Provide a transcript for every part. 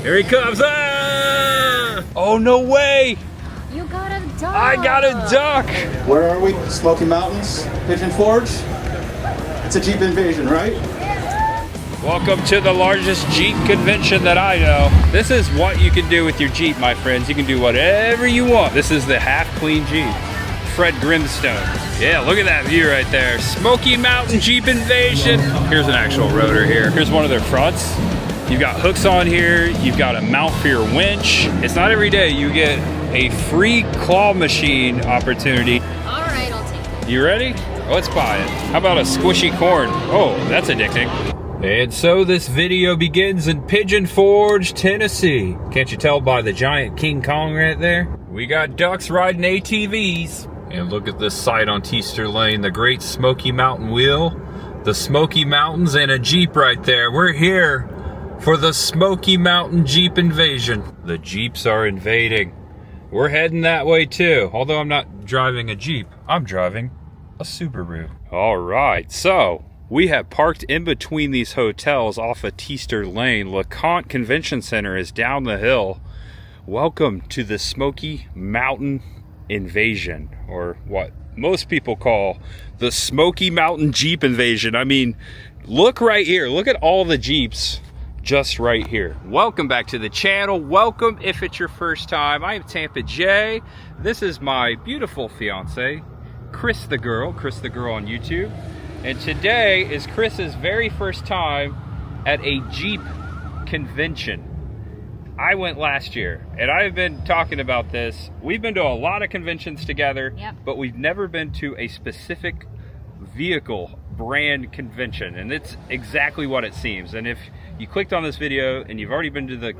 Here he comes. Ah! Oh, no way. You got a duck. I got a duck. Where are we? Smoky Mountains, Pigeon Forge. It's a Jeep Invasion, right? Welcome to the largest Jeep convention that I know. This is what you can do with your Jeep, my friends. You can do whatever you want. This is the half clean Jeep. Fred Grimstone. Yeah, look at that view right there. Smoky Mountain Jeep Invasion. Here's an actual rotor here. Here's one of their fronts. You've got hooks on here. You've got a mount for your winch. It's not every day you get a free claw machine opportunity. All right, I'll take it. You ready? Let's buy it. How about a squishy corn? Oh, that's addicting. And so this video begins in Pigeon Forge, Tennessee. Can't you tell by the giant King Kong right there? We got ducks riding ATVs. And look at this sight on Teaster Lane, the Great Smoky Mountain Wheel, the Smoky Mountains, and a Jeep right there. We're here for the Smoky Mountain Jeep Invasion. The Jeeps are invading. We're heading that way too, although I'm not driving a Jeep, I'm driving a Subaru. All right, so we have parked in between these hotels off of Teaster Lane. LeConte Convention Center is down the hill. Welcome to the Smoky Mountain Invasion, or what most people call the Smoky Mountain Jeep Invasion. I mean, look right here. Look at all the Jeeps just right here. Welcome back to the channel. Welcome if it's your first time. I am Tampa J. This is my beautiful fiance, Chris the Girl on YouTube. And today is Chris's very first time at a Jeep convention. I went last year, and I've been talking about this. We've been to a lot of conventions together, but we've never been to a specific vehicle brand convention, and it's exactly what it seems. And if you clicked on this video and you've already been to the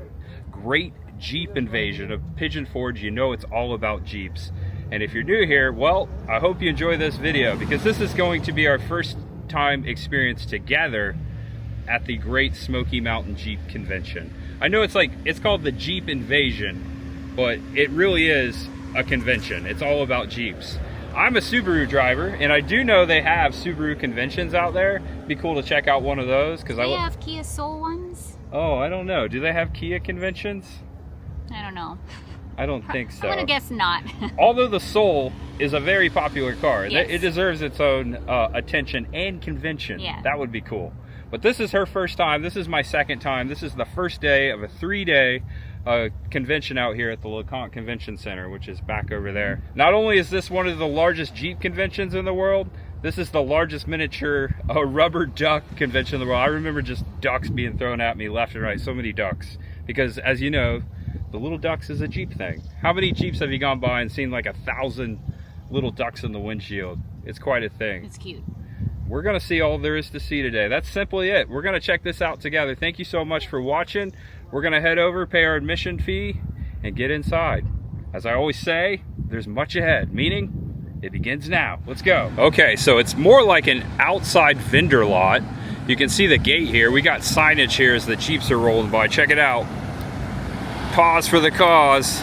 Great Jeep Invasion of Pigeon Forge, you know it's all about Jeeps. And if you're new here, well, I hope you enjoy this video, because this is going to be our first time experience together at the Great Smoky Mountain Jeep Convention. I know it's called the Jeep Invasion, but it really is a convention. It's all about Jeeps. I'm a Subaru driver, and I do know they have Subaru conventions out there. It'd be cool to check out one of those. Do they have Kia Soul ones? Oh, I don't know. Do they have Kia conventions? I don't know. I don't think so. I'm gonna guess not. Although the Soul is a very popular car. Yes. It deserves its own attention and convention. Yeah. That would be cool. But this is her first time. This is my second time. This is the first day of a 3-day convention out here at the LeConte Convention Center, which is back over there. Not only is this one of the largest Jeep conventions in the world, this is the largest miniature rubber duck convention in the world. I remember just ducks being thrown at me left and right. So many ducks. Because as you know, the little ducks is a Jeep thing. How many Jeeps have you gone by and seen like 1,000 little ducks in the windshield? It's quite a thing. It's cute. We're gonna see all there is to see today. That's simply it. We're gonna check this out together. Thank you so much for watching. We're gonna head over, pay our admission fee, and get inside. As I always say, there's much ahead, meaning it begins now. Let's go. Okay, so it's more like an outside vendor lot. You can see the gate here. We got signage here as the Jeeps are rolling by. Check it out. Pause for the cause.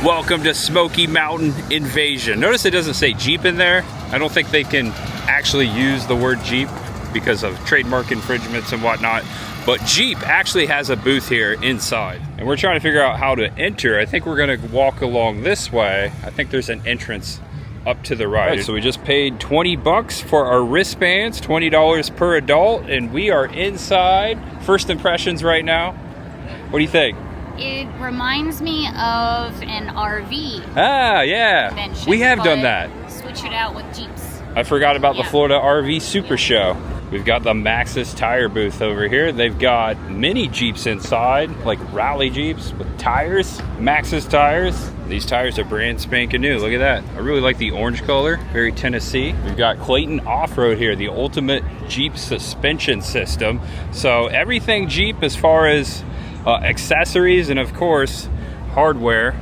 Welcome to Smoky Mountain Invasion. Notice it doesn't say Jeep in there. I don't think they can actually use the word Jeep because of trademark infringements and whatnot. But Jeep actually has a booth here inside. And we're trying to figure out how to enter. I think we're gonna walk along this way. I think there's an entrance up to the right. So we just paid 20 bucks for our wristbands, $20 per adult, and we are inside. First impressions right now. What do you think? It reminds me of an RV. Ah, yeah. Convention, we have done that. Switch it out with Jeeps. I forgot about the Florida RV Super Show. We've got the Maxxis tire booth over here. They've got mini Jeeps inside, like rally Jeeps with tires, Maxxis tires. These tires are brand spanking new. Look at that. I really like the orange color, very Tennessee. We've got Clayton Off-Road here, the ultimate Jeep suspension system. So everything Jeep as far as accessories and of course hardware,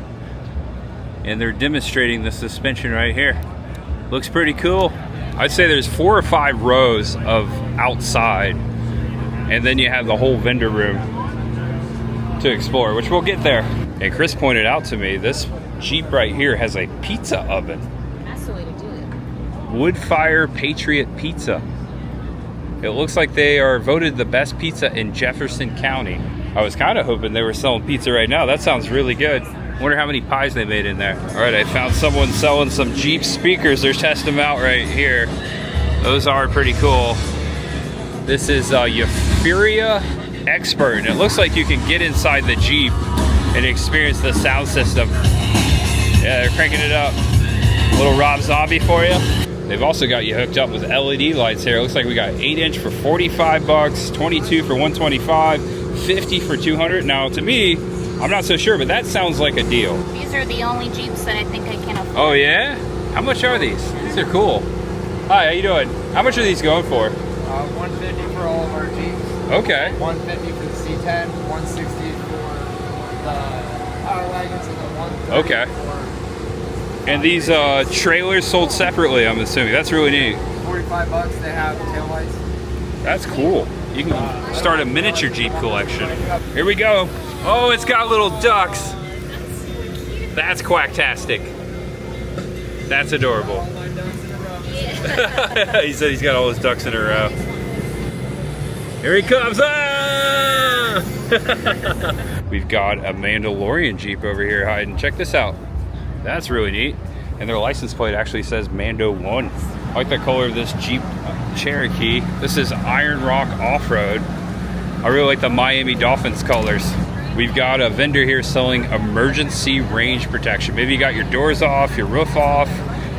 and they're demonstrating the suspension right here. Looks pretty cool. I'd say there's 4 or 5 rows of outside, and then you have the whole vendor room to explore, which we'll get there. And Chris pointed out to me, this Jeep right here has a pizza oven. That's the way to do it. Wood Fire Patriot Pizza. It looks like they are voted the best pizza in Jefferson County. I was kind of hoping they were selling pizza right now. That sounds really good. Wonder how many pies they made in there. All right, I found someone selling some Jeep speakers. They're testing them out right here. Those are pretty cool. This is Euphoria Expert, and it looks like you can get inside the Jeep and experience the sound system. Yeah, they're cranking it up. A little Rob Zombie for you. They've also got you hooked up with LED lights here. It looks like we got 8-inch for 45 bucks, 22 for 125, 50 for 200. Now, to me, I'm not so sure, but that sounds like a deal. These are the only Jeeps that I think I can afford. Oh yeah? How much are these? These are cool. Hi, how you doing? How much are these going for? 150 for all of our Jeeps. Okay. 150 for the C10, 160 for the Power Wagons, and then 130 Okay. for... And these trailers sold separately, I'm assuming. That's really neat. 45 bucks, they have taillights. That's cool. You can start a miniature Jeep collection. Here we go. Oh, it's got little ducks. That's quacktastic. That's adorable. He said he's got all his ducks in a row. Here he comes. Ah! We've got a Mandalorian Jeep over here hiding. Check this out. That's really neat. And their license plate actually says Mando 1. I like the color of this Jeep Cherokee. This is Iron Rock Off-Road. I really like the Miami Dolphins colors. We've got a vendor here selling emergency range protection. Maybe you got your doors off, your roof off,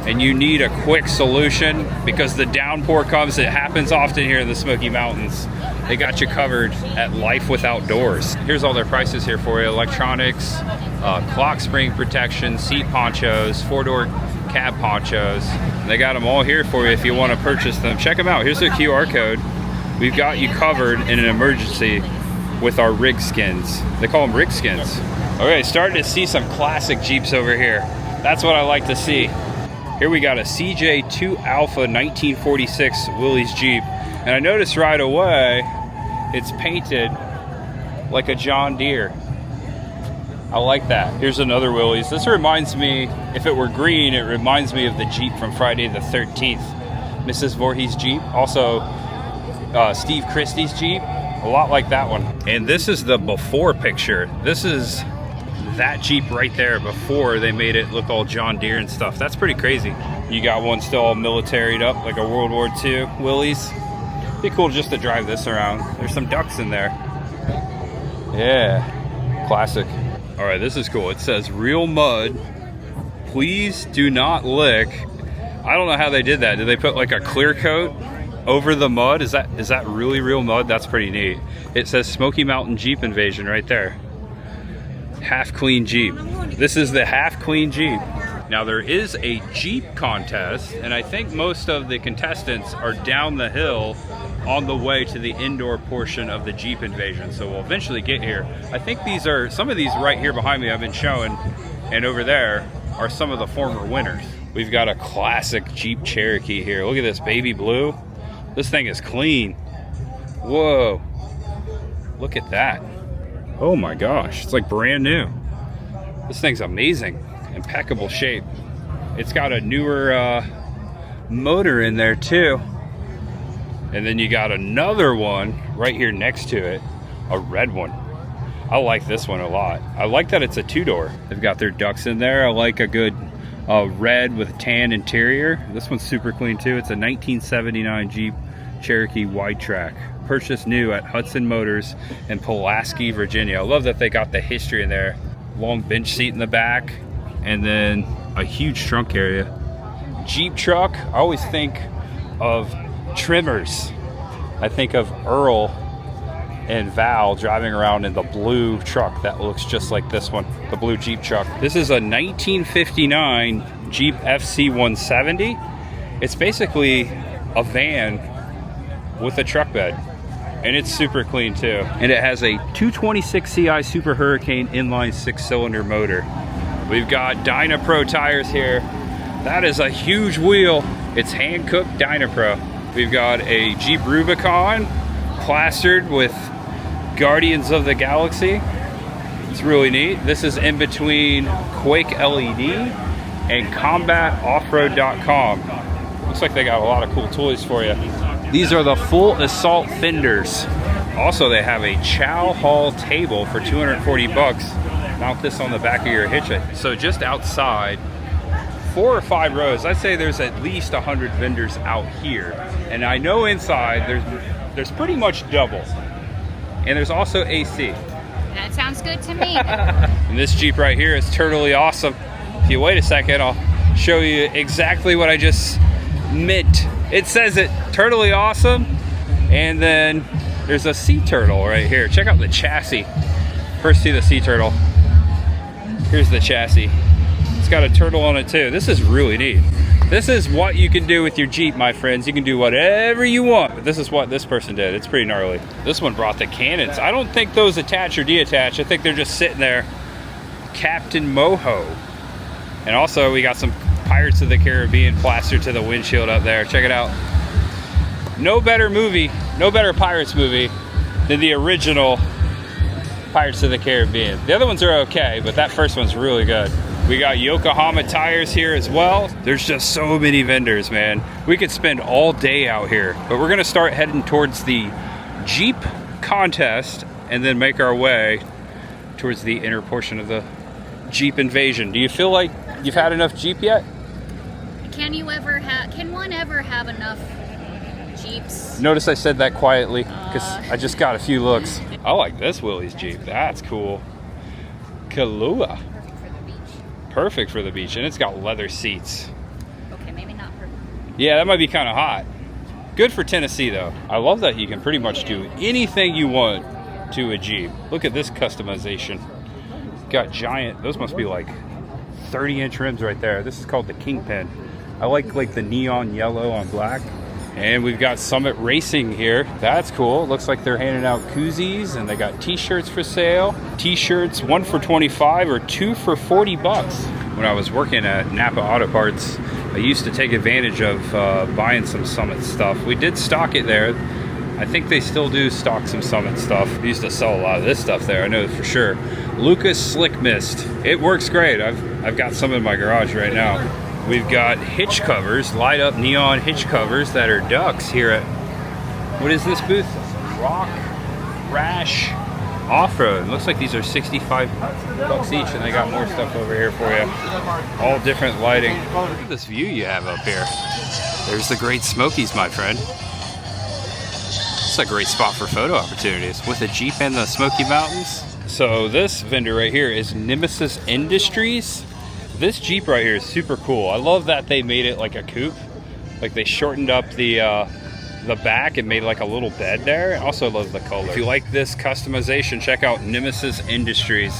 and you need a quick solution because the downpour comes. It happens often here in the Smoky Mountains. They got you covered at Life Without Doors. Here's all their prices here for you. Electronics, clock spring protection, seat ponchos, 4-door cab ponchos. And they got them all here for you if you want to purchase them. Check them out. Here's their QR code. We've got you covered in an emergency with our rig skins. They call them rig skins. All right, starting to see some classic Jeeps over here. That's what I like to see. Here we got a CJ2 Alpha 1946 Willys Jeep. And I noticed right away, it's painted like a John Deere. I like that. Here's another Willys. This reminds me, if it were green, it reminds me of the Jeep from Friday the 13th. Mrs. Voorhees Jeep. Also, Steve Christie's Jeep. A lot like that one. And this is the before picture. This is that Jeep right there before they made it look all John Deere and stuff. That's pretty crazy. You got one still all militaried up like a World War II Willys. Be cool just to drive this around. There's some ducks in there. Yeah, classic. All right, this is cool. It says real mud. Please do not lick. I don't know how they did that. Did they put like a clear coat over the mud? Is that really real mud? That's pretty neat. It says Smoky Mountain Jeep Invasion right there. Half clean Jeep. This is the half clean Jeep. Now there is a Jeep contest, and I think most of the contestants are down the hill on the way to the indoor portion of the Jeep Invasion. So we'll eventually get here. I think these are, some of these right here behind me I've been showing, and over there are some of the former winners. We've got a classic Jeep Cherokee here. Look at this baby blue. This thing is clean. Whoa. Look at that. Oh my gosh, it's like brand new. This thing's amazing. Impeccable shape. It's got a newer motor in there too. And then you got another one right here next to it, a red one. I like this one a lot. I like that it's a 2-door. They've got their ducks in there. I like a good red with tan interior. This one's super clean too. It's a 1979 Jeep Cherokee wide track. Purchased new at Hudson Motors in Pulaski, Virginia. I love that they got the history in there. Long bench seat in the back, and then a huge trunk area. Jeep truck, I always think of trimmers. I think of Earl and Val driving around in the blue truck that looks just like this one, the blue Jeep truck. This is a 1959 Jeep FC 170. It's basically a van with a truck bed, and it's super clean too. And it has a 226 CI Super Hurricane inline 6-cylinder motor. We've got Dynapro tires here. That is a huge wheel. It's hand-cooked Dynapro. We've got a Jeep Rubicon plastered with Guardians of the Galaxy. It's really neat. This is in between Quake LED and CombatOffroad.com. Looks like they got a lot of cool toys for you. These are the full assault fenders. Also, they have a chow hall table for 240 bucks. Mount this on the back of your hitch. So just outside, 4 or 5 rows, I'd say there's at least 100 vendors out here. And I know inside there's pretty much double. And there's also AC. That sounds good to me. And this Jeep right here is totally awesome. If you wait a second, I'll show you exactly what I just meant. It says it, totally awesome. And then there's a sea turtle right here. Check out the chassis. First see the sea turtle. Here's the chassis. It's got a turtle on it too. This is really neat. This is what you can do with your Jeep, my friends. You can do whatever you want, but this is what this person did. It's pretty gnarly. This one brought the cannons. I don't think those attach or deattach. I think they're just sitting there. Captain Moho. And also we got some Pirates of the Caribbean plastered to the windshield up there. Check it out. No better movie, no better Pirates movie than the original Pirates of the Caribbean. The other ones are okay, but that first one's really good. We got Yokohama tires here as well. There's just so many vendors, man. We could spend all day out here, but we're gonna start heading towards the Jeep contest and then make our way towards the inner portion of the Jeep Invasion. Do you feel like you've had enough Jeep yet? Can one ever have enough Jeeps? Notice I said that quietly because I just got a few looks. I like this Willie's Jeep. That's cool. Kahlua. Perfect for the beach, and it's got leather seats. Okay, maybe not for... Yeah, that might be kind of hot. Good for Tennessee, though. I love that you can pretty much do anything you want to a Jeep. Look at this customization. Got giant, those must be like 30-inch rims right there. This is called the Kingpin. I like the neon yellow on black. And we've got Summit Racing here. That's cool. Looks like they're handing out koozies, and they got t-shirts for sale. T-shirts, 1 for 25 or 2 for 40 bucks. When I was working at Napa Auto Parts, I used to take advantage of buying some Summit stuff. We did stock it there. I think they still do stock some Summit stuff. We used to sell a lot of this stuff there, I know for sure. Lucas Slick Mist. It works great. I've got some in my garage right now. We've got hitch covers, light up neon hitch covers that are ducks here at, what is this booth? Rock Rash Off-Road. Looks like these are 65 bucks each, and they got more stuff over here for you. All different lighting. Look at this view you have up here. There's the Great Smokies, my friend. It's a great spot for photo opportunities with a Jeep and the Smoky Mountains. So this vendor right here is Nemesis Industries. This Jeep right here is super cool. I love that they made it like a coupe. Like they shortened up the back and made like a little bed there. I also love the color. If you like this customization, check out Nemesis Industries.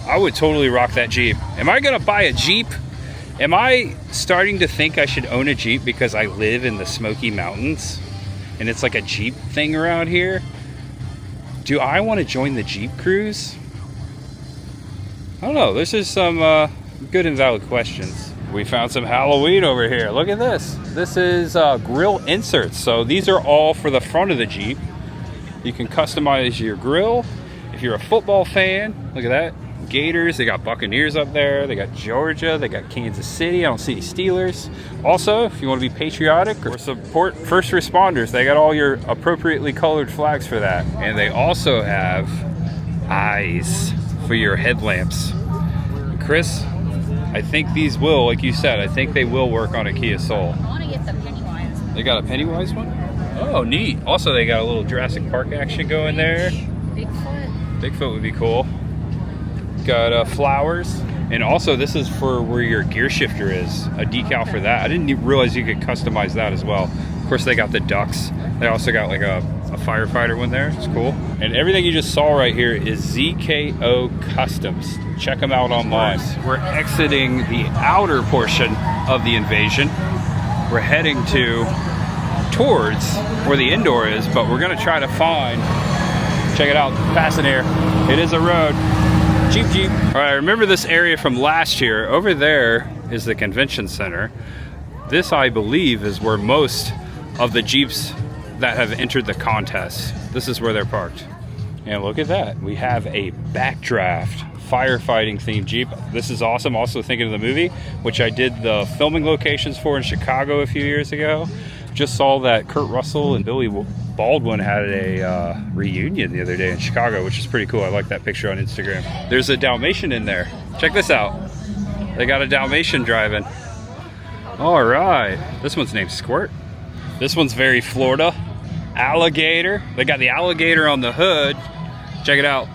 I would totally rock that Jeep. Am I gonna buy a Jeep? Am I starting to think I should own a Jeep because I live in the Smoky Mountains and it's like a Jeep thing around here? Do I want to join the Jeep cruise? I don't know. This is some good and valid questions. We found some Halloween over here. Look at this. This is grill inserts. So these are all for the front of the Jeep. You can customize your grill. If you're a football fan, look at that. Gators, they got Buccaneers up there. They got Georgia, they got Kansas City. I don't see any Steelers. Also, if you want to be patriotic or support first responders, they got all your appropriately colored flags for that. And they also have eyes for your headlamps. Chris, I think these will, like you said, I think they will work on a Kia Soul. I want to get the Pennywise. They got a Pennywise one? Oh, neat. Also, they got a little Jurassic Park action going there. Bigfoot. Bigfoot would be cool. Got flowers. And also, this is for where your gear shifter is. A decal for that. I didn't realize you could customize that as well. Of course, they got the ducks. They also got like a firefighter one there. It's cool. And everything you just saw right here is ZKO Customs. Check them out online. We're exiting the outer portion of the Invasion. We're heading towards where the indoor is, but we're gonna try to find, check it out, passing here. It is a road. Jeep. All right, remember this area from last year. Over there is the convention center. This, I believe, is where most of the Jeeps that have entered the contest. This is where they're parked. And look at that. We have a backdraft firefighting themed Jeep. This is awesome. Also thinking of the movie, which I did the filming locations for in Chicago a few years ago. Just saw that Kurt Russell and Billy Baldwin had a reunion the other day in Chicago, which is pretty cool. I like that picture on Instagram. There's a Dalmatian in there. Check this out. They got a Dalmatian driving. All right. This one's named Squirt. This one's very Florida. Alligator. They got the alligator on the hood. Check it out.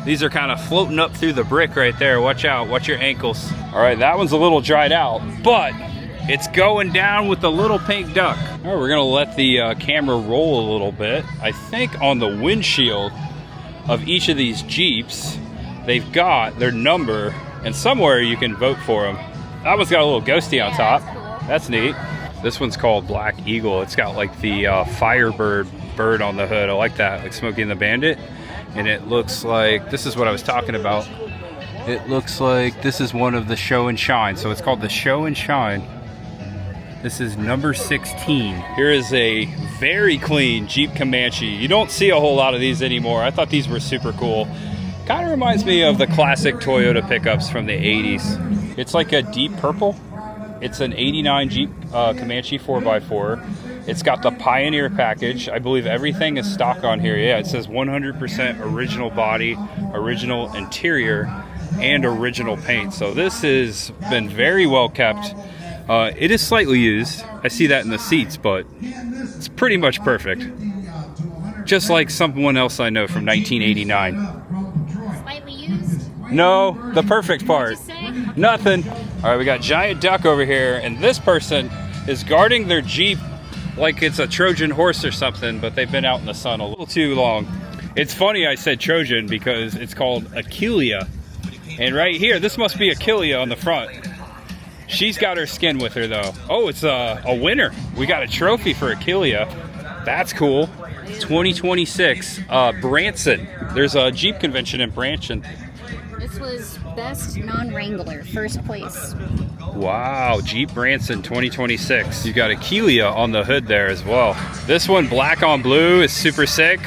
These are kind of floating up through the brick right there. Watch out. Watch your ankles. All right. That one's a little dried out, but it's going down with the little pink duck. All right, we're gonna let the camera roll a little bit. I think on the windshield of each of these Jeeps, they've got their number, and somewhere you can vote for them. That one's got a little ghosty on top. That's cool. That's neat. This one's called Black Eagle. It's got like the Firebird bird on the hood. I like that, like Smokey and the Bandit. And it looks like, this is what I was talking about. It looks like this is one of the Show and Shine. So it's called the Show and Shine. This is number 16. Here is a very clean Jeep Comanche. You don't see a whole lot of these anymore. I thought these were super cool. Kind of reminds me of the classic Toyota pickups from the 80s. It's like a deep purple. It's an 89 Jeep Comanche 4x4. It's got the Pioneer package. I believe everything is stock on here. Yeah, it says 100% original body, original interior, and original paint. So this has been very well kept. It is slightly used. I see that in the seats, but it's pretty much perfect. Just like someone else I know from 1989. Slightly used? No, the perfect part. What'd you say? Nothing. All right, we got Giant Duck over here, and this person is guarding their Jeep like it's a Trojan horse or something, but they've been out in the sun a little too long. It's funny I said Trojan because it's called Achillea. And right here, this must be Achillea on the front. She's got her skin with her though. Oh, it's a winner. We got a trophy for Achillea. That's cool. 2026, Branson. There's a Jeep convention in Branson. This was best non-Wrangler, first place. Wow, Jeep Branson 2026. You got Achillea on the hood there as well. This one, black on blue, is super sick.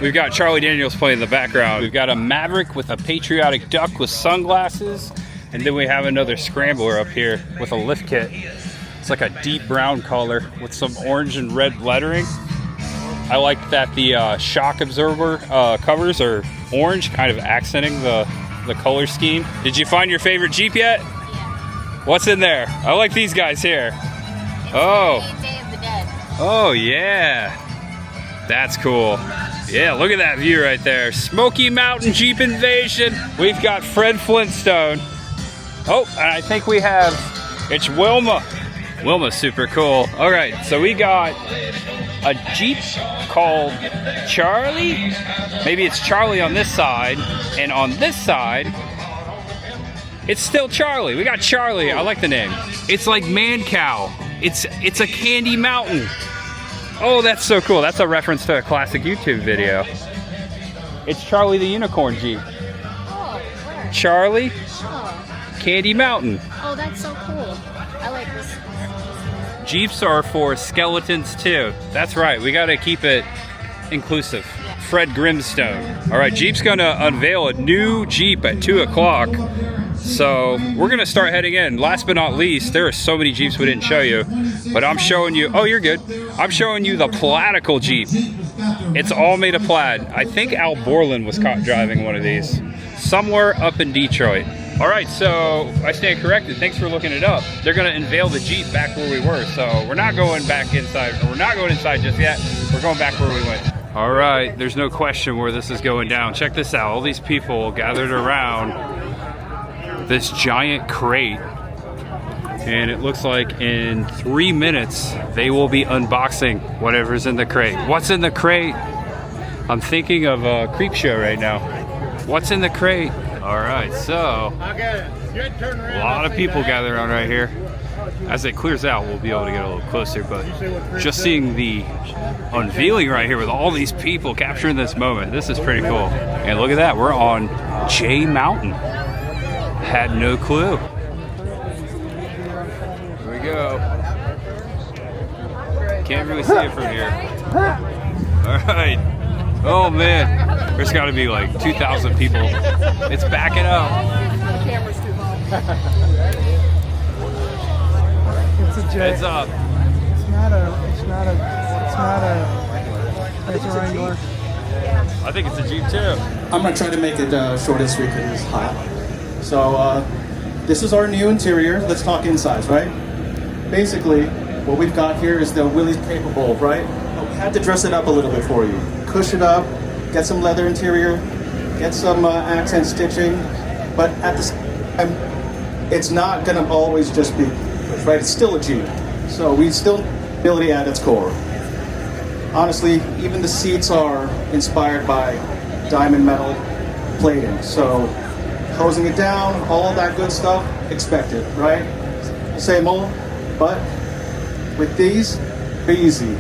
We've got Charlie Daniels playing in the background. We've got a Maverick with a patriotic duck with sunglasses. And then we have another Scrambler up here with a lift kit. It's like a deep brown color with some orange and red lettering. I like that the shock absorber covers are orange, kind of accenting the color scheme. Did you find your favorite Jeep yet? Yeah. What's in there? I like these guys here. Oh. Day of the Dead. Oh, yeah. That's cool. Yeah, look at that view right there. Smoky Mountain Jeep Invasion. We've got Fred Flintstone. Oh, and I think we have, it's Wilma. Wilma's super cool. All right, so we got a Jeep called Charlie. Maybe it's Charlie on this side, and on this side, it's still Charlie. We got Charlie. I like the name. It's like Man Cow. It's a Candy Mountain. Oh, that's so cool. That's a reference to a classic YouTube video. It's Charlie the Unicorn Jeep. Oh, where? Charlie, Oh. Candy Mountain. Oh, that's so cool. I like this. Jeeps are for skeletons too. That's right. We got to keep it inclusive. Fred Grimstone. All right, Jeep's gonna unveil a new Jeep at 2 o'clock. So we're gonna start heading in. Last but not least, there are so many Jeeps we didn't show you, but I'm showing you, oh, you're good. I'm showing you the Platical Jeep. It's all made of plaid. I think Al Borland was caught driving one of these somewhere up in Detroit. All right, so I stand corrected. Thanks for looking it up. They're gonna unveil the Jeep back where we were. So we're not going back inside, or we're not going inside just yet. We're going back where we went. All right, there's no question where this is going down. Check this out, all these people gathered around this giant crate. And it looks like in 3 minutes, they will be unboxing whatever's in the crate. What's in the crate? I'm thinking of a creep show right now. What's in the crate? All right, so a lot of people gathered around right here. As it clears out, we'll be able to get a little closer, but just seeing the unveiling right here with all these people capturing this moment, this is pretty cool. And look at that, we're on J Mountain. Had no clue. Here we go. Can't really see it from here. All right. Oh man, there's got to be like 2,000 people. It's backing up. The camera's too low. It's a J. Heads up. It's a Wrangler. I think it's a Jeep too. I'm gonna try to make it short and sweet because it's hot. So this is our new interior. Let's talk insides, right? Basically, what we've got here is the Willys capable, right? But we had to dress it up a little bit for you. Cush it up, get some leather interior, get some accent stitching, but at the same time, it's not gonna always just be Cush, right? It's still a Jeep. So we still ability at its core. Honestly, even the seats are inspired by diamond metal plating. So hosing it down, all that good stuff, expected, right? Same old, but with these, easy.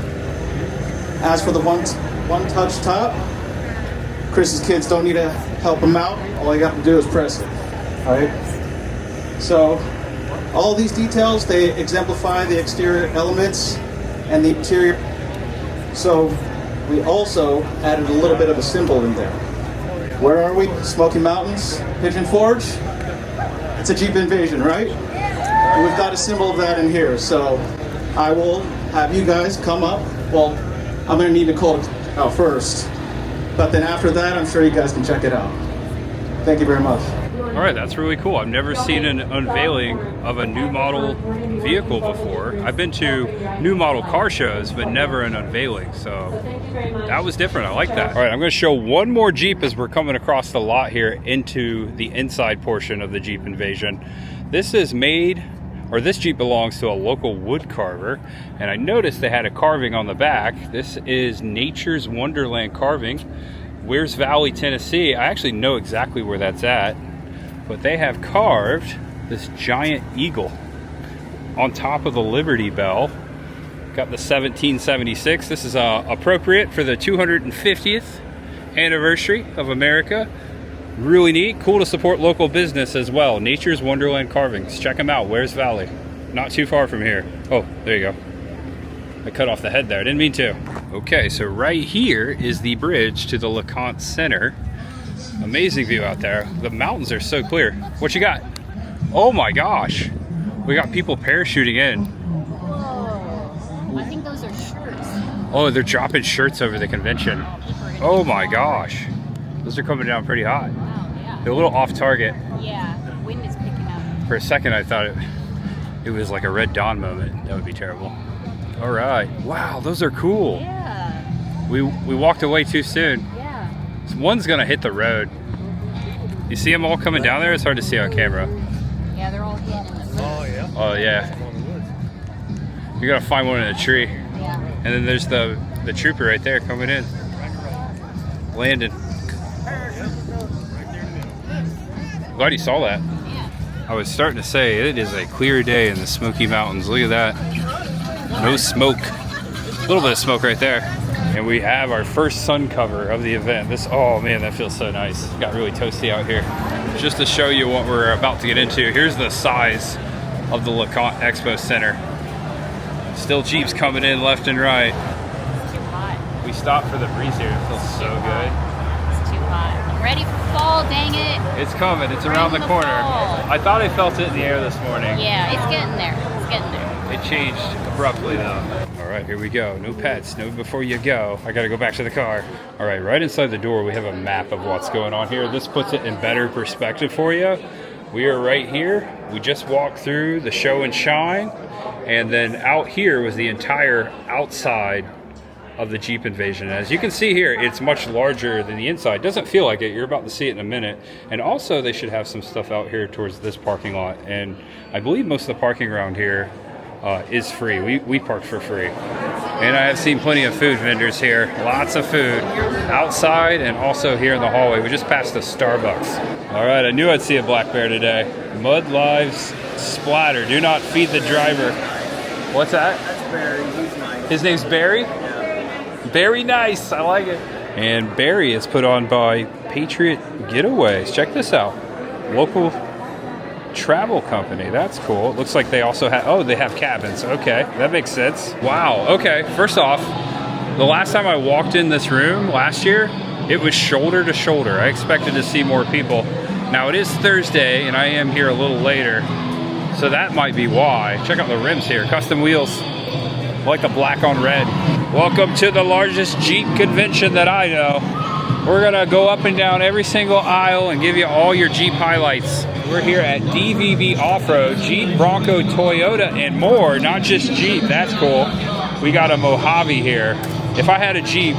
As for the one-touch top, Chris's kids don't need to help him out. All you have to do is press it, right? So all these details, they exemplify the exterior elements and the interior. So we also added a little bit of a symbol in there. Where are we? Smoky Mountains, Pigeon Forge. It's a Jeep Invasion, right? And we've got a symbol of that in here. So I will have you guys come up. Well, I'm gonna need to call it out first. But then after that, I'm sure you guys can check it out. Thank you very much. All right, that's really cool. I've never seen an unveiling of a new model vehicle before. I've been to new model car shows, but never an unveiling. So that was different. I like that. All right, I'm going to show one more Jeep as we're coming across the lot here into the inside portion of the Jeep Invasion. This is made, or this Jeep belongs to a local wood carver. And I noticed they had a carving on the back. This is Nature's Wonderland Carving, Wears Valley, Tennessee. I actually know exactly where that's at. But they have carved this giant eagle on top of the Liberty Bell. Got the 1776. This is appropriate for the 250th anniversary of America. Really neat. Cool to support local business as well. Nature's Wonderland Carvings. Check them out. Wears Valley. Not too far from here. Oh, there you go. I cut off the head there. I didn't mean to. Okay, so right here is the bridge to the LeConte Center. Amazing view out there. The mountains are so clear. What you got? Oh my gosh. We got people parachuting in. Whoa. I think those are shirts. Oh, they're dropping shirts over the convention. Oh my gosh. Those are coming down pretty hot. Wow, yeah. They're a little off target. Yeah, the wind is picking up. For a second I thought it was like a Red Dawn moment. That would be terrible. All right. Wow, those are cool. Yeah. We walked away too soon. Yeah. One's gonna hit the road. You see them all coming down there? It's hard to see on camera. Yeah, they're all hidden in the woods. Oh yeah. Oh yeah. You're gonna find one in a tree. Yeah. And then there's the trooper right there coming in. Landon. Glad you saw that. Yeah. I was starting to say it is a clear day in the Smoky Mountains. Look at that. No smoke. A little bit of smoke right there. And we have our first sun cover of the event. Oh man, that feels so nice. Got really toasty out here. Just to show you what we're about to get into, here's the size of the LeConte Expo Center. Still Jeeps coming in left and right. It's too hot. We stopped for the breeze here. It feels so good. It's too hot. I'm ready for fall, dang it. It's coming. It's around the corner. Fall. I thought I felt it in the air this morning. Yeah, it's getting there. It's getting there. It changed abruptly though. All right, here we go. No pets, no before you go. I gotta go back to the car. All right, right inside the door, we have a map of what's going on here. This puts it in better perspective for you. We are right here. We just walked through the show and shine. And then out here was the entire outside of the Jeep Invasion. As you can see here, it's much larger than the inside. Doesn't feel like it. You're about to see it in a minute. And also they should have some stuff out here towards this parking lot. And I believe most of the parking around here is free. We parked for free. And I have seen plenty of food vendors here. Lots of food outside and also here in the hallway. We just passed a Starbucks. All right, I knew I'd see a black bear today. Mud lives splatter. Do not feed the driver. What's that? That's Barry. He's nice. His name's Barry? Yeah. Barry nice. I like it. And Barry is put on by Patriot Getaways. Check this out. Local travel company. That's cool. It looks like they also have, they have cabins. Okay, that makes sense. Wow. Okay, first off, the last time I walked in this room last year, it was shoulder to shoulder. I expected to see more people. Now it is Thursday and I am here a little later, so that might be why. Check out the rims here, custom wheels. I like the black on red. Welcome to the largest Jeep convention that I know. We're gonna go up and down every single aisle and give you all your Jeep highlights. We're here at DVB Off-Road, Jeep, Bronco, Toyota, and more. Not just Jeep, that's cool. We got a Mojave here. If I had a Jeep,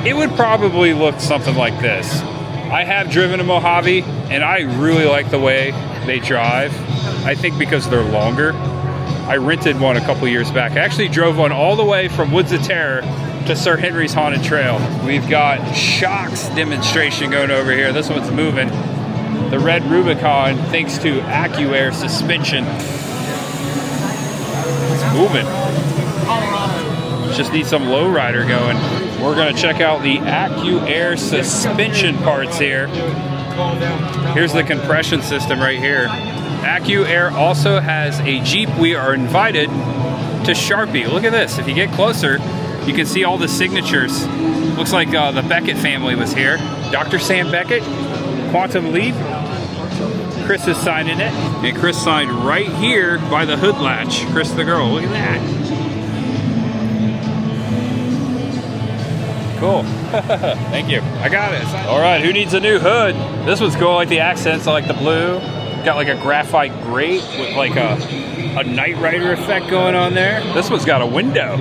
it would probably look something like this. I have driven a Mojave, and I really like the way they drive. I think because they're longer. I rented one a couple years back. I actually drove one all the way from Woods of Terror to Sir Henry's Haunted Trail. We've got shocks demonstration going over here. This one's moving. The red Rubicon, thanks to AccuAir suspension. It's moving. Just need some lowrider going. We're gonna check out the AccuAir suspension parts here. Here's the compression system right here. AccuAir also has a Jeep. We are invited to Sharpie. Look at this. If you get closer, you can see all the signatures. Looks like the Beckett family was here. Dr. Sam Beckett, Quantum Leap. Chris is signing it. And Chris signed right here by the hood latch. Chris the girl, look at that. Cool. Thank you. I got it. All right, who needs a new hood? This one's cool. I like the accents. I like the blue. Got like a graphite grate with like a Knight Rider effect going on there. This one's got a window,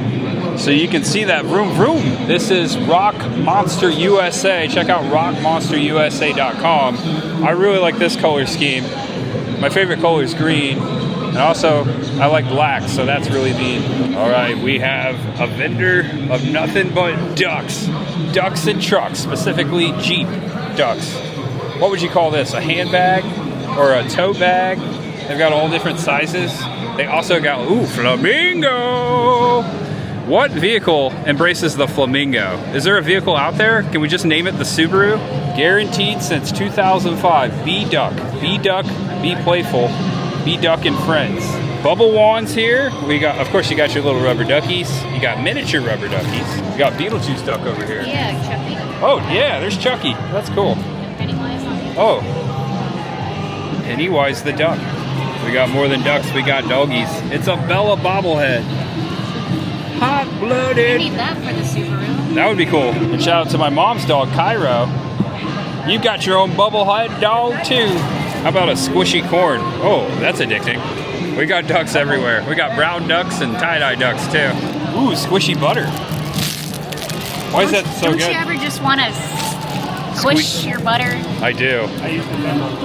so you can see that vroom vroom. This is Rock Monster USA. Check out rockmonsterusa.com. I really like this color scheme. My favorite color is green, and also I like black, so that's really neat. All right, we have a vendor of nothing but ducks. Ducks and trucks, specifically Jeep ducks. What would you call this, a handbag or a tote bag? They've got all different sizes. They also got, ooh, flamingo. What vehicle embraces the flamingo? Is there a vehicle out there? Can we just name it the Subaru? Guaranteed since 2005. Be duck, be playful, be duck and friends. Bubble wands here. We got, of course, you got your little rubber duckies. You got miniature rubber duckies. You got Beetlejuice duck over here. Yeah, Chucky. Oh yeah, there's Chucky. That's cool. Pennywise on it. Oh, Pennywise the duck. We got more than ducks, we got doggies. It's a Bella bobblehead. We Hot-blooded. need that for the Subaru. That would be cool. And shout out to my mom's dog, Cairo. You got your own bubblehead dog too. How about a squishy corn? Oh, that's addicting. We got ducks everywhere. We got brown ducks and tie-dye ducks too. Ooh, squishy butter. Why is that so good? Don't you ever just want to squish your butter I do.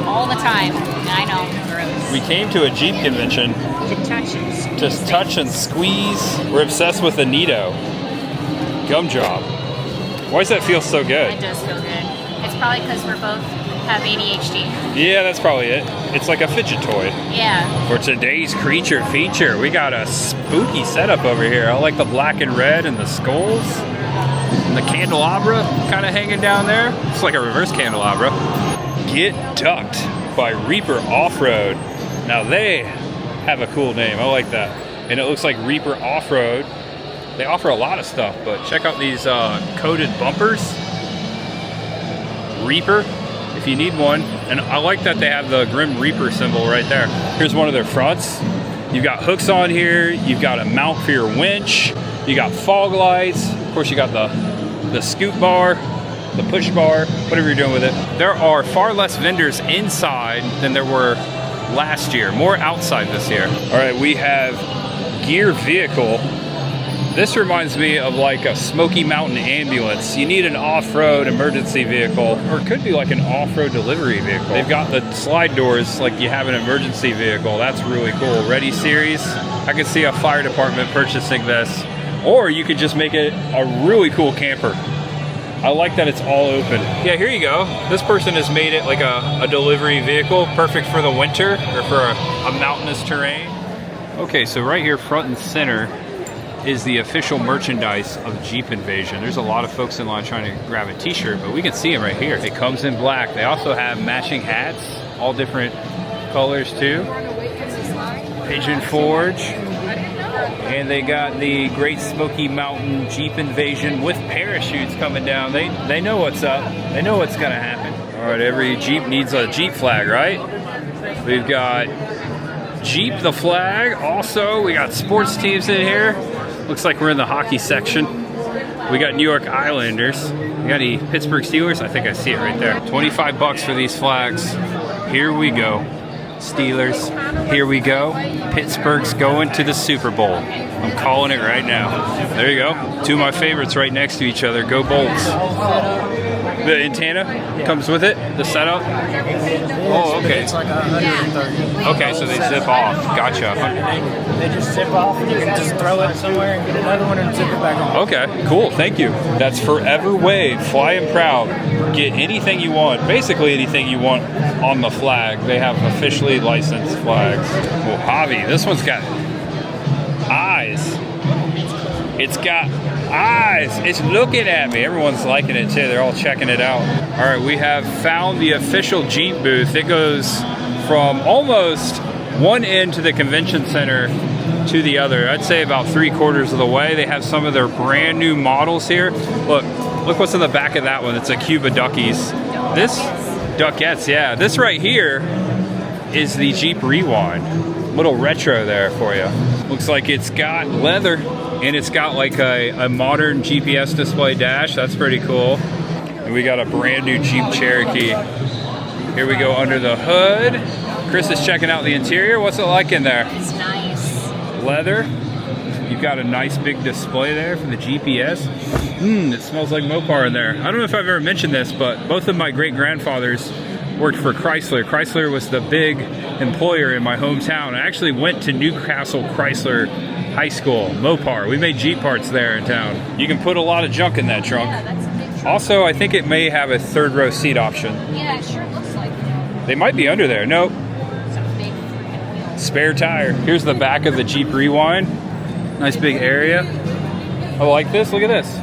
all the time? I know, gross. We came to a Jeep convention To touch and to touch and squeeze. We're obsessed with the Nito gumdrop. Why does that feel so good? It does feel good. It's probably because we're both have ADHD. Yeah, that's probably it. It's like a fidget toy. Yeah. For today's creature feature, we got a spooky setup over here. I like the black and red and the skulls. And the candelabra kind of hanging down there. It's like a reverse candelabra. Get Ducked by Reaper Off-Road. Now they have a cool name. I like that. And it looks like Reaper Off-Road. They offer a lot of stuff, but check out these coated bumpers. Reaper, if you need one. And I like that they have the Grim Reaper symbol right there. Here's one of their fronts. You've got hooks on here. You've got a mount for your winch. You got fog lights. Of course, you got the scoot bar, the push bar, whatever you're doing with it. There are far less vendors inside than there were last year. More outside this year. All right, we have Gear Vehicle. This reminds me of like a Smoky Mountain ambulance. You need an off-road emergency vehicle, or it could be like an off-road delivery vehicle. They've got the slide doors like you have an emergency vehicle. That's really cool. Ready series. I could see a fire department purchasing this. Or you could just make it a really cool camper. I like that it's all open. Yeah, here you go. This person has made it like a delivery vehicle, perfect for the winter or for a mountainous terrain. Okay, so right here front and center is the official merchandise of Jeep Invasion. There's a lot of folks in line trying to grab a t-shirt, but we can see them right here. It comes in black. They also have matching hats, all different colors too. Pigeon Forge. And they got the Great Smoky Mountain Jeep Invasion with parachutes coming down. They know what's up. They know what's gonna happen. All right, every Jeep needs a Jeep flag, right? We've got Jeep the flag. Also, we got sports teams in here. Looks like we're in the hockey section. We got New York Islanders. We got any Pittsburgh Steelers? I think I see it right there. 25 bucks for these flags. Here we go. Steelers. Here we go. Pittsburgh's going to the Super Bowl. I'm calling it right now. There you go. Two of my favorites right next to each other. Go Bolts. The antenna comes with it, the setup. Oh, okay. It's like 130. Okay, so they zip off. Gotcha. They just zip off and you can just throw it somewhere and get another one and zip it back on. Okay, cool. Thank you. That's Forever Wave. Fly and proud. Get anything you want, basically anything you want on the flag. They have officially licensed flags. Mojave. This one's got eyes. It's got eyes. It's looking at me. Everyone's liking it too. They're all checking it out. All right, we have found the official Jeep booth. It goes from almost one end to the convention center to the other. I'd say about 3/4 of the way. They have some of their brand new models here. Look what's in the back of that one. It's a Cuba Duckies. This Duckettes, yeah. This right here is the Jeep Rewind. Little retro there for you. Looks like it's got leather and it's got like a modern GPS display dash. That's pretty cool. And we got a brand new Jeep Cherokee. Here we go under the hood. Chris is checking out the interior. What's it like in there? It's nice. Leather. You've got a nice big display there for the GPS. It smells like Mopar in there. I don't know if I've ever mentioned this, but both of my great-grandfathers worked for Chrysler. Chrysler was the big employer in my hometown. I actually went to Newcastle Chrysler High School, Mopar. We made Jeep parts there in town. You can put a lot of junk in that trunk. Yeah, that's a big trunk. Also, I think it may have a third row seat option. Yeah, it sure looks like it. They might be under there. Nope. It's a big freaking wheel. Spare tire. Here's the back of the Jeep Rewind. Nice big area. I like this. Look at this.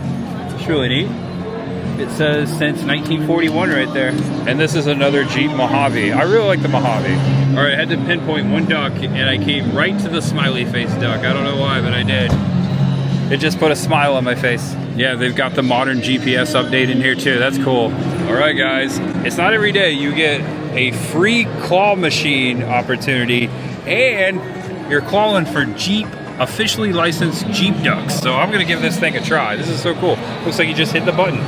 It's really neat. It says since 1941 right there. And this is another Jeep Mojave. I really like the Mojave. All right, I had to pinpoint one duck and I came right to the smiley face duck. I don't know why, but I did. It just put a smile on my face. Yeah, they've got the modern GPS update in here too. That's cool. All right, guys. It's not every day you get a free claw machine opportunity and you're clawing for Jeep officially licensed Jeep ducks. So I'm gonna give this thing a try. This is so cool. Looks like you just hit the button.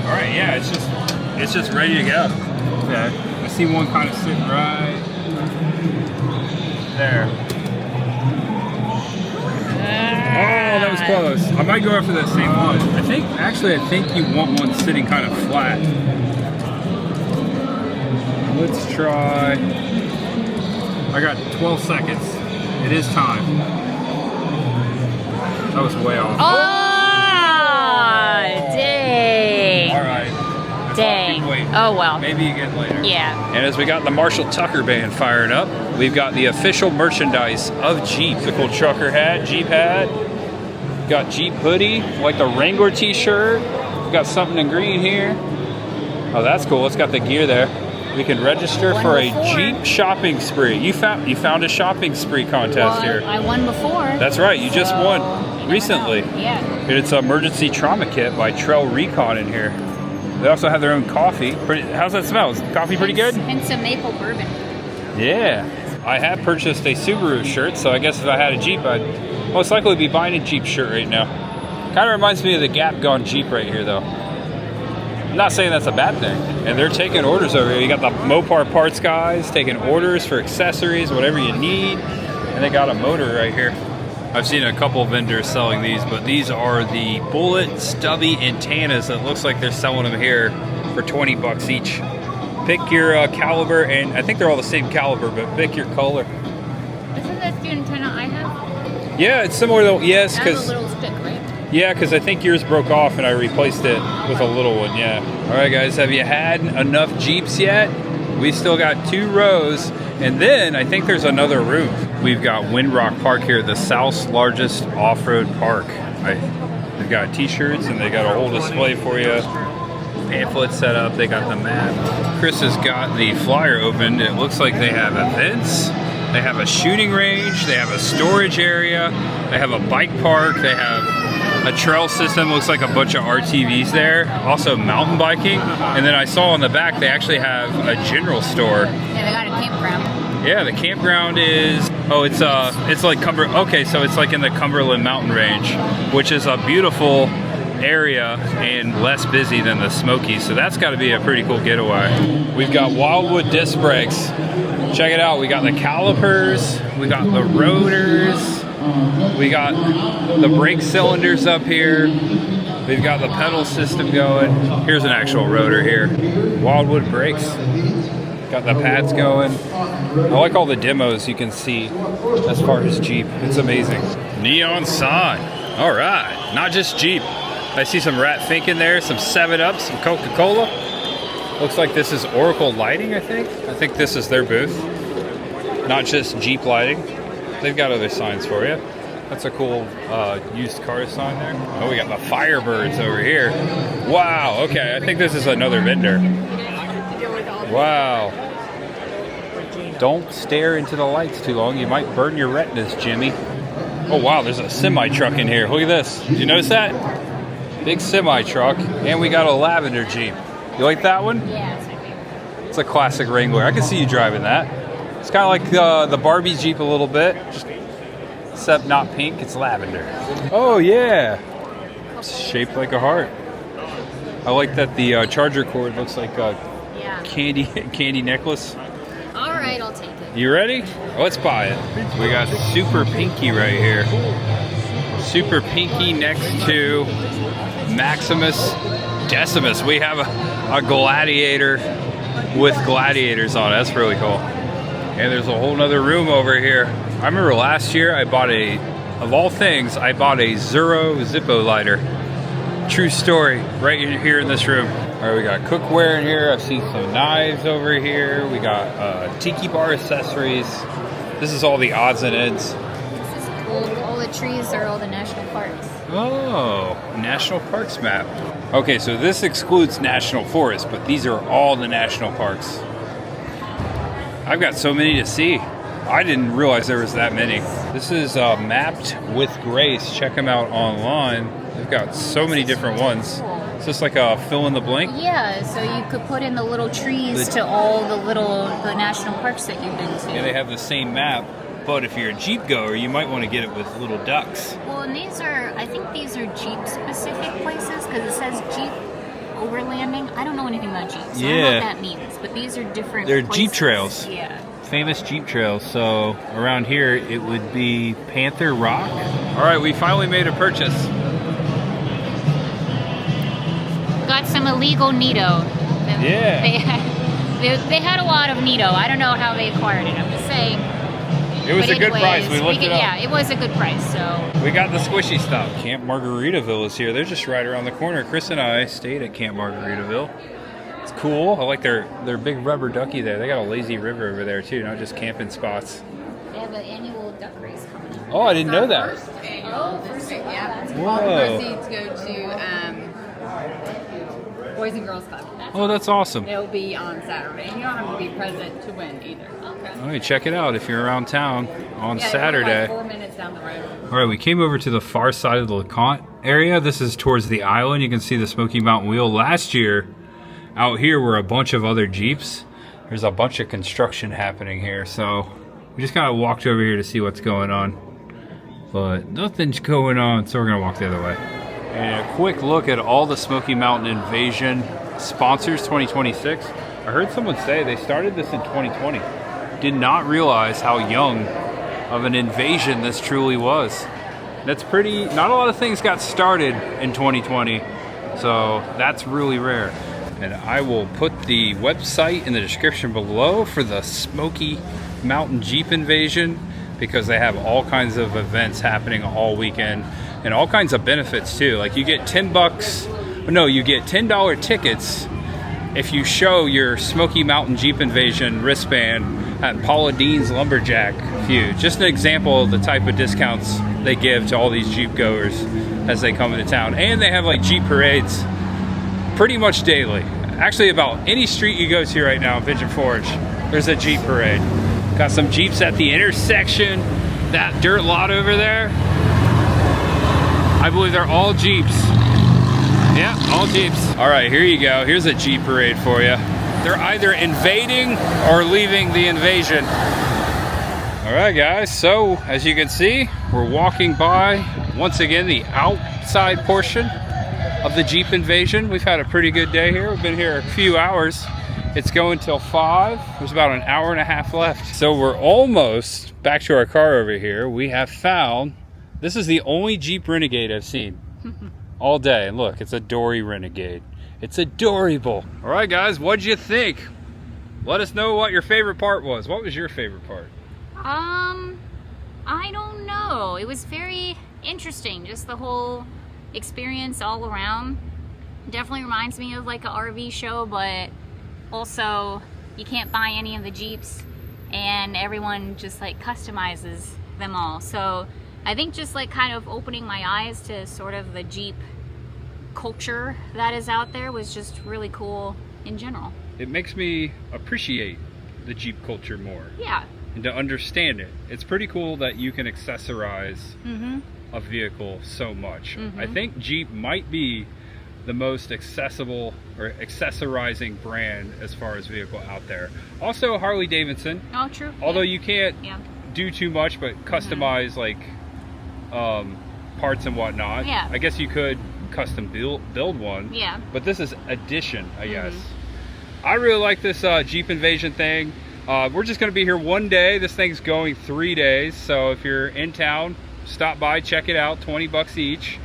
All right, yeah, it's just ready to go. Okay, I see one kind of sitting right there. Oh, that was close. I might go after that same one. I think you want one sitting kind of flat. Let's try. I got 12 seconds. It is time. That was way off. Dang. All right. I Dang. thought we'd wait. Oh, well. Maybe again later. Yeah. And as we got the Marshall Tucker band firing up, we've got the official merchandise of Jeep. The cool trucker hat, Jeep hat. Got Jeep hoodie, like the Wrangler t-shirt. We've got something in green here. Oh, that's cool. It's got the gear there. We can register for a Jeep shopping spree. You found a shopping spree contest here. I won before. That's right. You just won recently. Yeah. And it's an emergency trauma kit by Trail Recon in here. They also have their own coffee. How's that smell? Is the coffee pretty good? Hints of maple bourbon. Yeah. I have purchased a Subaru shirt, so I guess if I had a Jeep, I'd most likely be buying a Jeep shirt right now. Kind of reminds me of the Gap Gone Jeep right here, though. I'm not saying that's a bad thing. And they're taking orders over here. You got the Mopar parts guys taking orders for accessories, whatever you need. And they got a motor right here. I've seen a couple vendors selling these, but these are the bullet stubby antennas that looks like they're selling them here for 20 bucks each. Pick your caliber, and I think they're all the same caliber, but pick your color. Isn't that the antenna I have? Yeah, it's similar though. Yes, That's because a little stick, right? yeah, because I think yours broke off and I replaced it with a little one. Yeah. All right, guys, have you had enough Jeeps yet? We still got 2 rows, and then I think there's another room. We've got Windrock Park here, the South's largest off-road park. They've got t-shirts and they got a whole display for you. Pamphlet set up. They got the map. Chris has got the flyer opened. It looks like they have events. They have a shooting range. They have a storage area. They have a bike park. They have a trail system. Looks like a bunch of RTVs there. Also mountain biking. And then I saw on the back they actually have a general store. Yeah, they got a campground. Yeah, the campground is, oh, it's like okay, so it's like in the Cumberland Mountain Range, which is a beautiful area and less busy than the Smokies, so that's got to be a pretty cool getaway. We've got Wildwood disc brakes. Check it out. We got the calipers, we got the rotors, we got the brake cylinders up here, we've got the pedal system going. Here's an actual rotor here. Wildwood brakes. Got the pads going. I like all the demos you can see as far as Jeep. It's amazing. Neon sign. All right, not just Jeep. I see some Rat Fink in there, some 7-Up, some Coca-Cola. Looks like this is Oracle Lighting, I think. I think this is their booth. Not just Jeep lighting. They've got other signs for you. That's a cool used car sign there. Oh, we got the Firebirds over here. Wow, okay, I think this is another vendor. Wow. Don't stare into the lights too long. You might burn your retinas, Jimmy. Oh, wow, there's a semi-truck in here. Look at this. Did you notice that? Big semi-truck. And we got a lavender Jeep. You like that one? Yeah, it's my favorite. It's a classic Wrangler. I can see you driving that. It's kind of like the Barbie Jeep a little bit, except not pink, it's lavender. Oh yeah, it's shaped like a heart. I like that the charger cord looks like a candy necklace. All right, I'll take it. You ready? Let's buy it. We got Super Pinky right here. Super Pinky next to Maximus Decimus. We have a Gladiator with gladiators on it. That's really cool. And there's a whole nother room over here. I remember last year I bought of all things, I bought a Zero Zippo lighter. True story, right here in this room. All right, we got cookware in here. I've seen some knives over here. We got tiki bar accessories. This is all the odds and ends. This is cool. All the trees are all the national parks. Oh, national parks map. Okay, so this excludes national forests, but these are all the national parks. I've got so many to see. I didn't realize there was that many. This is Mapped with Grace. Check them out online. They've got so many different ones. It's just like a fill in the blank. Yeah, so you could put in the little trees to all the national parks that you've been to. Yeah, they have the same map, but if you're a Jeep goer, you might want to get it with little ducks. Well, and I think these are Jeep specific places because it says Jeep overlanding. I don't know anything about Jeeps. So I don't know what that means, but these are different They're places. Jeep trails. Yeah. Famous Jeep trails. So around here, it would be Panther Rock. All right, we finally made a purchase. Got some illegal Nito. Yeah. They had a lot of Nito. I don't know how they acquired it. I'm just saying. It was a good price. We looked it up. Yeah, it was a good price. So we got the squishy stuff. Camp Margaritaville is here. They're just right around the corner. Chris and I stayed at Camp Margaritaville. It's cool. I like their big rubber ducky there. They got a lazy river over there too, not just camping spots. they have an annual duck race coming up. Oh, I didn't know that. Oh, first of all, Yeah. Whoa. Proceeds go to Boys and Girls Club. Oh, that's awesome. It'll be on Saturday. You don't have to be present to win either. Okay. All right, check it out if you're around town on Yeah, Saturday. Like 4 minutes down the road. All right, we came over to the far side of the LeConte area. This is towards the island. You can see the Smoky Mountain Wheel. Last year, out here were a bunch of other Jeeps. There's a bunch of construction happening here, so we just kind of walked over here to see what's going on. But nothing's going on, so we're gonna walk the other way. And a quick look at all the Smoky Mountain Invasion sponsors 2026. I heard someone say they started this in 2020. Did not realize how young of an invasion this truly was. That's pretty, not a lot of things got started in 2020, so that's really rare. And I will put the website in the description below for the Smoky Mountain Jeep Invasion, because they have all kinds of events happening all weekend and all kinds of benefits too. Like you get you get $10 tickets if you show your Smoky Mountain Jeep Invasion wristband at Paula Dean's Lumberjack Feud. Just an example of the type of discounts they give to all these Jeep goers as they come into town. And they have like Jeep parades pretty much daily. Actually, about any street you go to right now in Pigeon Forge, there's a Jeep parade. Got some Jeeps at the intersection, that dirt lot over there. I believe they're all Jeeps. Yeah, all Jeeps. All right, here you go. Here's a Jeep parade for you. They're either invading or leaving the invasion. All right, guys, so as you can see, we're walking by once again the outside portion of the Jeep Invasion. We've had a pretty good day here. We've been here a few hours. It's going till 5. There's about an hour and a half left. So we're almost back to our car over here. We have found, this is the only Jeep Renegade I've seen all day. And look, it's a Dory Renegade. It's adorable. All right, guys, what'd you think? Let us know what your favorite part was. What was your favorite part? I don't know. It was very interesting. Just the whole experience all around. Definitely reminds me of like an RV show, but also you can't buy any of the Jeeps and everyone just like customizes them all. So I think just like kind of opening my eyes to sort of the Jeep culture that is out there was just really cool in general. It makes me appreciate the Jeep culture more. Yeah. And to understand it. It's pretty cool that you can accessorize a vehicle so much. I think Jeep might be the most accessible or accessorizing brand as far as vehicle out there. Also Harley Davidson. Oh, true. Although you can't do too much but customize like parts and whatnot. Yeah. I guess you could custom build one. Yeah. But this is addition, I guess. I really like this Jeep Invasion thing. We're just going to be here one day. This thing's going 3 days. So if you're in town, stop by, check it out. 20 bucks each.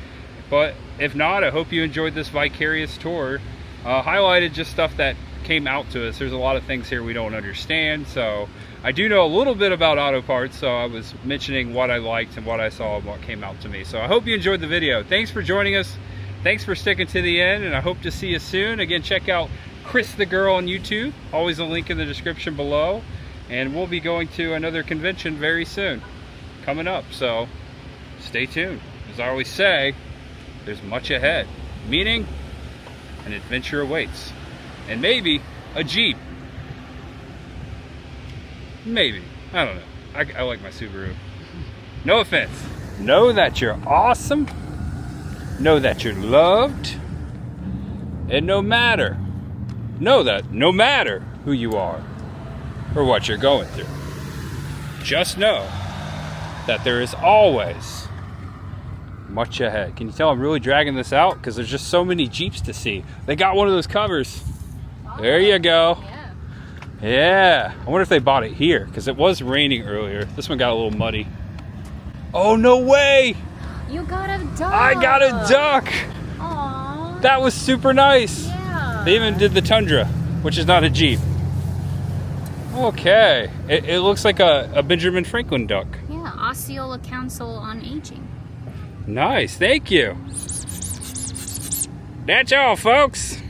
But if not, I hope you enjoyed this vicarious tour. Highlighted just stuff that came out to us. There's a lot of things here we don't understand. So I do know a little bit about auto parts. So I was mentioning what I liked and what I saw and what came out to me. So I hope you enjoyed the video. Thanks for joining us. Thanks for sticking to the end. And I hope to see you soon. Again, check out Chris the Girl on YouTube. Always a link in the description below. And we'll be going to another convention very soon coming up. So stay tuned. As I always say, there's much ahead, meaning an adventure awaits. And maybe a Jeep. Maybe. I don't know. I like my Subaru. No offense. Know that you're awesome. Know that you're loved. And know that no matter who you are or what you're going through, just know that there is always much ahead. Can you tell I'm really dragging this out? Because there's just so many Jeeps to see. They got one of those covers. There you go. Yeah. I wonder if they bought it here because it was raining earlier. This one got a little muddy. Oh, no way. You got a duck. I got a duck. Aww. That was super nice. Yeah. They even did the Tundra, which is not a Jeep. Okay. It looks like a Benjamin Franklin duck. Yeah, Osceola Council on Aging. Nice. Thank you. That's all, folks.